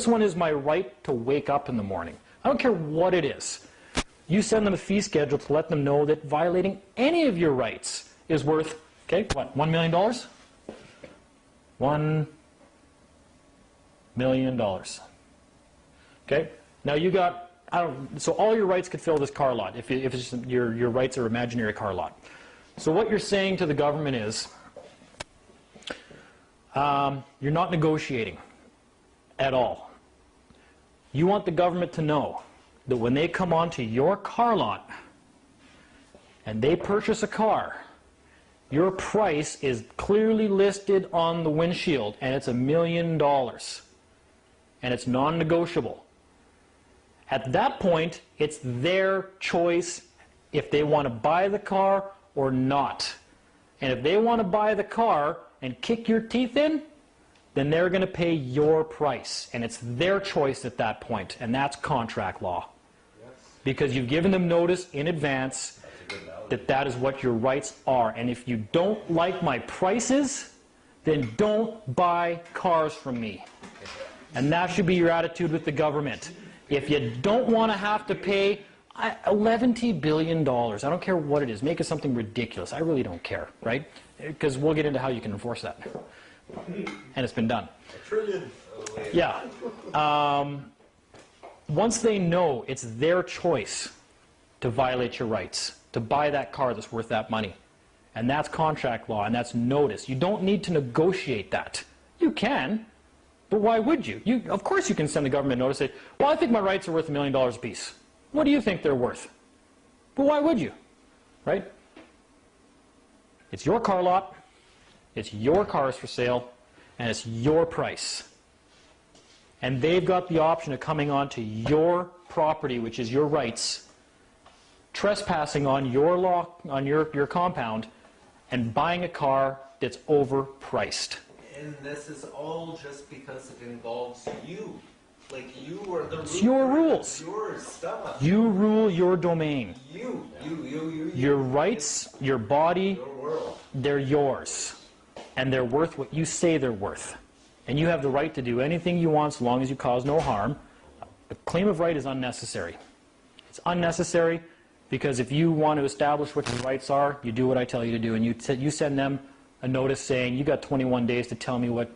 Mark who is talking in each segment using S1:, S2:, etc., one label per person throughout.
S1: This one is my right to wake up in the morning. I don't care what it is. You send them a fee schedule to let them know that violating any of your rights is worth, okay, what, $1 million? $1 million. Okay? Now you got, so all your rights could fill this car lot if it's just your rights are imaginary car lot. So what you're saying to the government is, you're not negotiating at all. You want the government to know that when they come onto your car lot and they purchase a car, your price is clearly listed on the windshield and it's $1 million. And it's non-negotiable. At that point, it's their choice if they want to buy the car or not. And if they want to buy the car and kick your teeth in, then they're going to pay your price. And it's their choice at that point. And that's contract law. Yes. Because you've given them notice in advance that that is what your rights are. And if you don't like my prices, then don't buy cars from me. And that should be your attitude with the government. If you don't want to have to pay $11 billion, I don't care what it is, make it something ridiculous. I really don't care, right? Because we'll get into how you can enforce that. And it's been done.
S2: $1 trillion.
S1: Yeah. Once they know it's their choice to violate your rights, to buy that car that's worth that money. And that's contract law, and that's notice. You don't need to negotiate that. You can. But why would you? Of course you can send the government a notice and say, well, I think my rights are worth $1 million apiece. What do you think they're worth? But why would you? Right? It's your car lot, it's your cars for sale, and it's your price. And they've got the option of coming onto your property, which is your rights, trespassing on your law, on your compound, and buying a car that's overpriced.
S2: And this is all just because it involves you. Like, you are the ruler.
S1: It's your rules.
S2: Your stuff.
S1: You rule your domain.
S2: You.
S1: Your rights, your body,
S2: Your world.
S1: they're yours. And they're worth what you say they're worth. And you have the right to do anything you want so long as you cause no harm. The claim of right is unnecessary. It's unnecessary because if you want to establish what your rights are, you do what I tell you to do. And you send them a notice saying, you got 21 days to tell me what,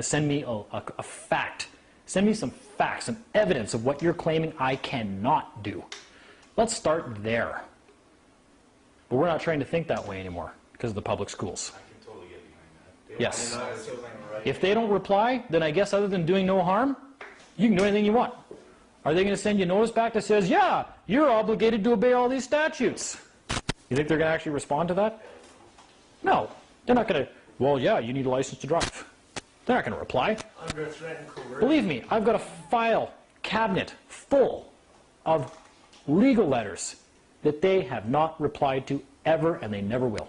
S1: send me a fact. Send me some facts, some evidence of what you're claiming I cannot do. Let's start there. But we're not trained to think that way anymore because of the public schools.
S3: I can totally get behind that.
S1: Yes. If they don't reply, then I guess other than doing no harm, you can do anything you want. Are they going to send you a notice back that says, yeah, you're obligated to obey all these statutes? You think they're going to actually respond to that? No. They're not going to, well, yeah, you need a license to drive. They're not going to reply.
S2: Under threat and coercion.
S1: Believe me, I've got a file cabinet full of legal letters that they have not replied to ever, and they never will.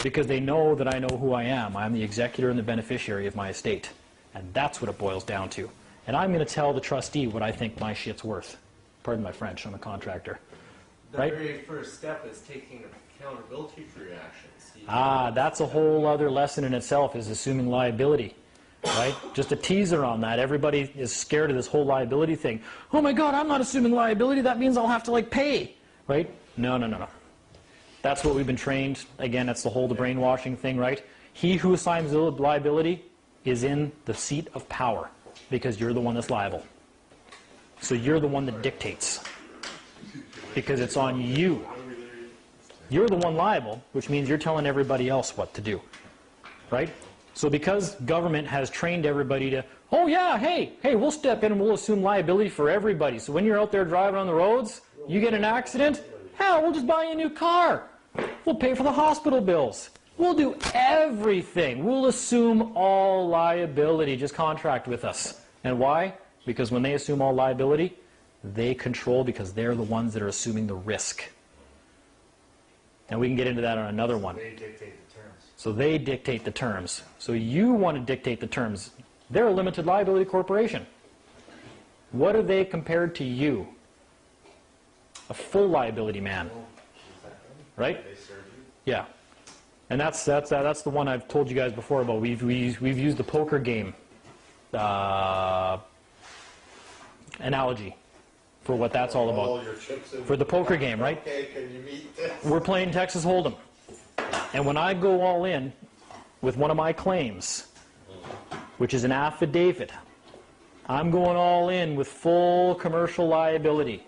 S1: Because they know that I know who I am. I'm the executor and the beneficiary of my estate. And that's what it boils down to. And I'm going to tell the trustee what I think my shit's worth. Pardon my French, I'm a contractor.
S2: The
S1: right?
S2: very first step is taking accountability for your actions.
S1: That's a whole other lesson in itself, is assuming liability. Right? Just a teaser on that. Everybody is scared of this whole liability thing. Oh my God, I'm not assuming liability. That means I'll have to pay. Right? No. That's what we've been trained. Again, that's the whole brainwashing thing, right? He who assigns liability is in the seat of power because you're the one that's liable. So you're the one that dictates because it's on you. You're the one liable, which means you're telling everybody else what to do, right? So because government has trained everybody to, oh yeah, hey, we'll step in and we'll assume liability for everybody. So when you're out there driving on the roads, you get an accident, hell, we'll just buy you a new car. We'll pay for the hospital bills. We'll do everything. We'll assume all liability. Just contract with us. And why? Because when they assume all liability, they control because they're the ones that are assuming the risk. And we can get into that on another one.
S3: They dictate the terms.
S1: So they dictate the terms. So you want to dictate the terms. They're a limited liability corporation. What are they compared to you? A full liability man. Right?
S3: They serve you.
S1: Yeah. And that's the one I've told you guys before about. We've used the poker game analogy for what that's all
S4: All
S1: about.
S4: your chips in
S1: For the poker game, right?
S4: Okay, can you meet this?
S1: We're playing Texas Hold'em. And when I go all in with one of my claims, which is an affidavit, I'm going all in with full commercial liability.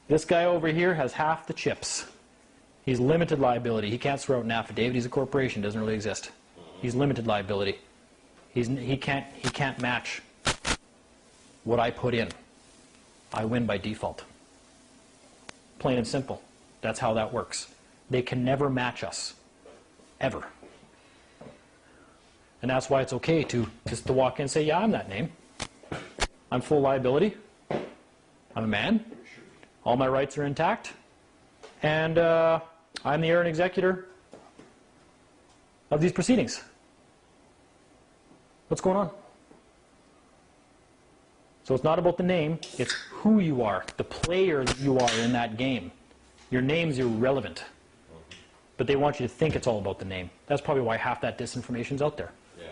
S1: This guy over here has half the chips. He's limited liability. He can't swear out an affidavit. He's a corporation. Doesn't really exist. He's limited liability. He can't match what I put in. I win by default. Plain and simple. That's how that works. They can never match us. Ever. And that's why it's okay to just to walk in and say, yeah, I'm that name. I'm full liability. I'm a man. All my rights are intact. And I'm the heir and executor of these proceedings. What's going on? So it's not about the name, it's who you are, the player that you are in that game. Your name's irrelevant. But they want you to think it's all about the name. That's probably why half that disinformation's out there.
S4: Yeah.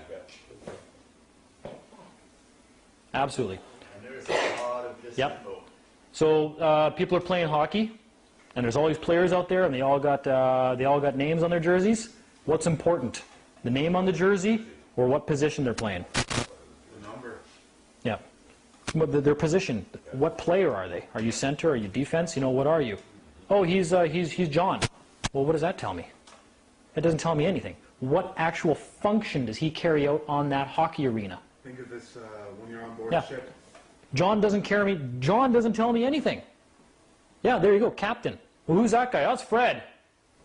S1: Absolutely.
S3: And there's a lot of disinfo.
S1: Yep. So people are playing hockey, and there's all these players out there, and they all got names on their jerseys. What's important? The name on the jersey, or what position they're playing?
S3: The number.
S1: Yeah. Their position. What player are they? Are you center? Are you defense? You know, what are you? Oh, he's John. Well, what does that tell me? It doesn't tell me anything. What actual function does he carry out on that hockey arena?
S5: Think of this when you're on board
S1: Yeah.
S5: a ship.
S1: John doesn't tell me anything. Yeah, there you go, captain. Well, who's that guy? Oh, that's Fred.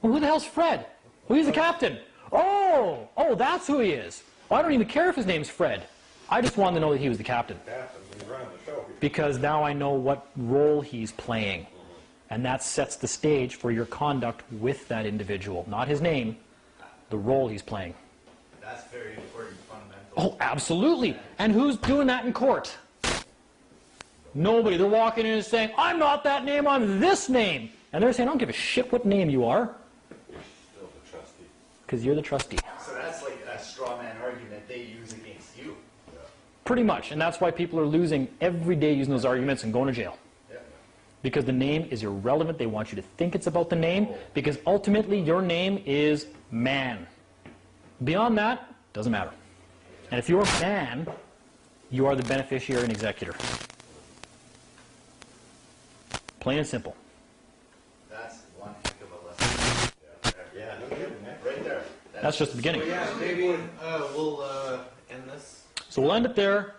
S1: Well, who the hell's Fred? Well, he's the captain. Oh, that's who he is. Well, I don't even care if his name's Fred. I just wanted to know that he was the captain.
S4: Captain's running the show.
S1: Because now I know what role he's playing. And that sets the stage for your conduct with that individual. Not his name, the role he's playing.
S3: That's very important, fundamental.
S1: Oh, absolutely. And who's doing that in court? Nobody. They're walking in and saying, I'm not that name, I'm this name. And they're saying, I don't give a shit what name you are.
S4: You're still the trustee.
S1: Because you're the trustee.
S3: So that's like a straw man argument they use against you.
S1: Pretty much. And that's why people are losing every day using those arguments and going to jail.
S3: Yeah.
S1: Because the name is irrelevant. They want you to think it's about the name. Because ultimately, your name is man. Beyond that, doesn't matter. And if you're man, you are the beneficiary and executor. Plain and simple.
S3: That's one heck of a lesson.
S4: Yeah, no kidding, man.
S3: Right there.
S1: That's just the beginning.
S2: So yeah, maybe we'll end this.
S1: So we'll end it there.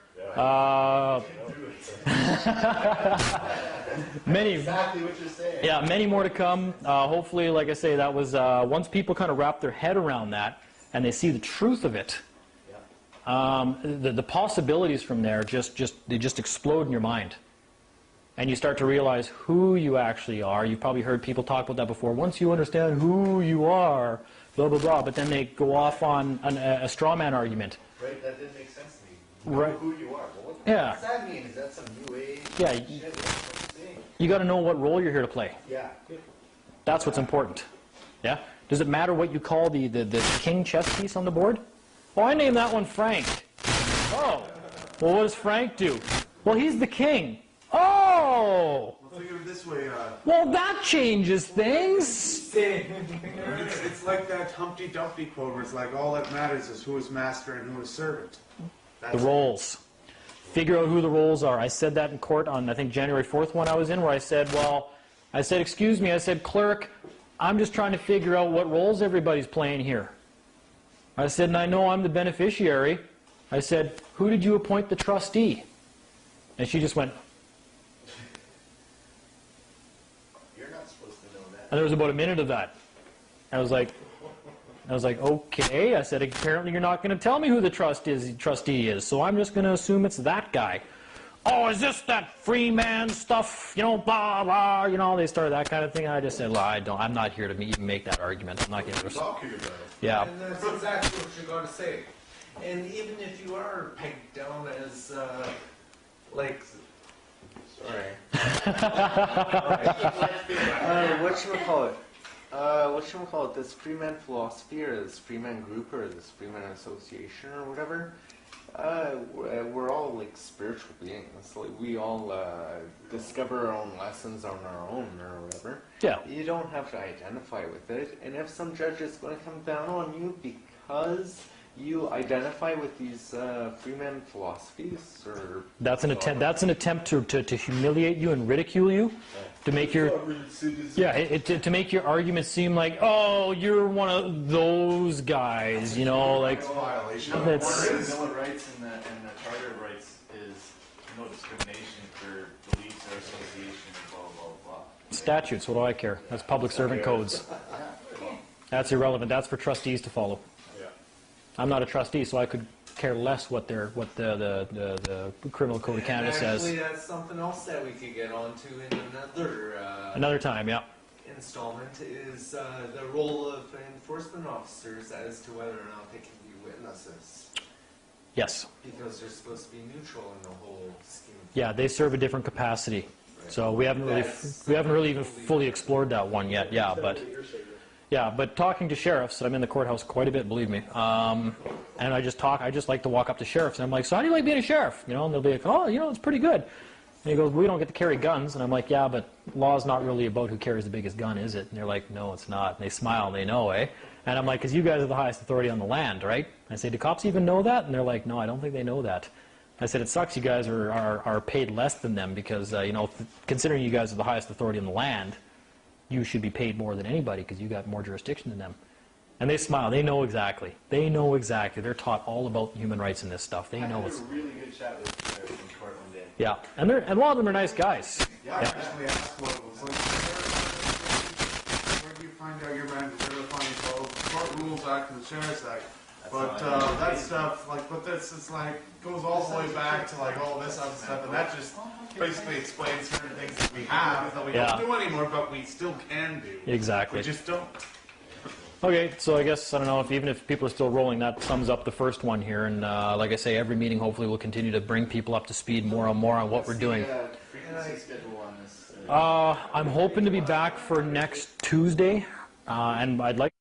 S1: Many,
S3: Exactly what you're saying.
S1: yeah, many more to come. Hopefully, like I say, that was once people kind of wrap their head around that and they see the truth of it. The possibilities from there they just explode in your mind. And you start to realize who you actually are. You've probably heard people talk about that before. Once you understand who you are, blah, blah, blah. But then they go off on a straw man argument.
S3: Right? That didn't make sense to me.
S1: Right.
S3: Know who you are. Well, what
S1: Yeah.
S3: does that mean? Is that some new age
S1: Yeah.
S3: shit? What are you saying?
S1: You got to know what role you're here to play.
S3: Yeah.
S1: That's what's important. Yeah? Does it matter what you call the king chess piece on the board? Oh, I named that one Frank. Oh. Well, what does Frank do? Well, he's the king. Oh.
S5: Well, think of it this way.
S1: Well, that changes things.
S5: It's like that Humpty Dumpty quote where it's like, all that matters is who is master and who is servant.
S1: The roles. Figure out who the roles are. I said that in court on, I think, January 4th one I was in, where I said, excuse me, I said, clerk, I'm just trying to figure out what roles everybody's playing here. I said, and I know I'm the beneficiary. I said, who did you appoint the trustee? And she just went,
S3: You're not supposed to know that.
S1: and there was about a minute of that. I was like, okay. I said, apparently you're not going to tell me who the trustee is, so I'm just going to assume it's that guy. Oh, is this that free man stuff? You know, blah, blah, you know, they started that kind of thing. I just said, well, I'm not here to even make that argument. I'm not going to.
S4: Talking about it.
S1: Yeah.
S2: And that's exactly what you're going to say. And even if you are pegged down as,
S6: whatchamacallit, this Freeman philosophy or this Freeman group or this Freeman association or whatever,
S2: We're all like spiritual beings. Like we all discover our own lessons on our own or whatever.
S1: Yeah.
S2: You don't have to identify with it. And if some judge is going to come down on you because you identify with these freeman philosophies, or
S1: That's an attempt. That's an attempt to humiliate you and ridicule you, to make your to make your argument seem like, oh, you're one of those guys, you know, like
S3: Violation.
S1: that's
S3: The Bill of Rights and the Charter of Rights is no discrimination for beliefs or association, blah, blah, blah.
S1: statutes. What do I care? That's public servant codes. That's irrelevant. That's for trustees to follow.
S4: Yeah.
S1: I'm not a trustee, so I could care less what the Criminal Code of Canada says.
S2: Actually, that's something else that we could get onto in
S1: Another time, yeah.
S2: installment is the role of enforcement officers as to whether or not they can be witnesses,
S1: Yes.
S2: because they're supposed to be neutral in the whole scheme.
S1: Yeah, they serve a different capacity. So we haven't really even fully explored that one yet. Yeah, but talking to sheriffs, I'm in the courthouse quite a bit, believe me. And I just like to walk up to sheriffs and I'm like, so how do you like being a sheriff? You know, and they'll be like, oh, you know, it's pretty good. And he goes, we don't get to carry guns. And I'm like, yeah, but law's not really about who carries the biggest gun, is it? And they're like, no, it's not. And they smile and they know, eh? And I'm like, because you guys are the highest authority on the land, right? I say, do cops even know that? And they're like, no, I don't think they know that. I said, it sucks you guys are paid less than them because, you know, considering you guys are the highest authority on the land, you should be paid more than anybody because you got more jurisdiction than them. And they smile. They know exactly. They know exactly. They're taught all about human rights and this stuff. They know it's...
S3: I had a really good chat with in court one day.
S1: Yeah, and a lot of them are nice guys.
S5: Yeah, I actually asked what it was like. Where do you find out your man to find the Court Rules Act and the Sheriff's Act? But that stuff, like, but this is like goes all the way back to like all this other stuff, and that just basically explains certain things that we have that we don't do anymore, but we still can do.
S1: Exactly.
S5: We just don't.
S1: Okay, so I guess, I don't know, even if people are still rolling, that sums up the first one here. And like I say, every meeting hopefully will continue to bring people up to speed more and more on what we're doing.
S3: Frequency schedule on this.
S1: I'm hoping to be back for next Tuesday, and I'd like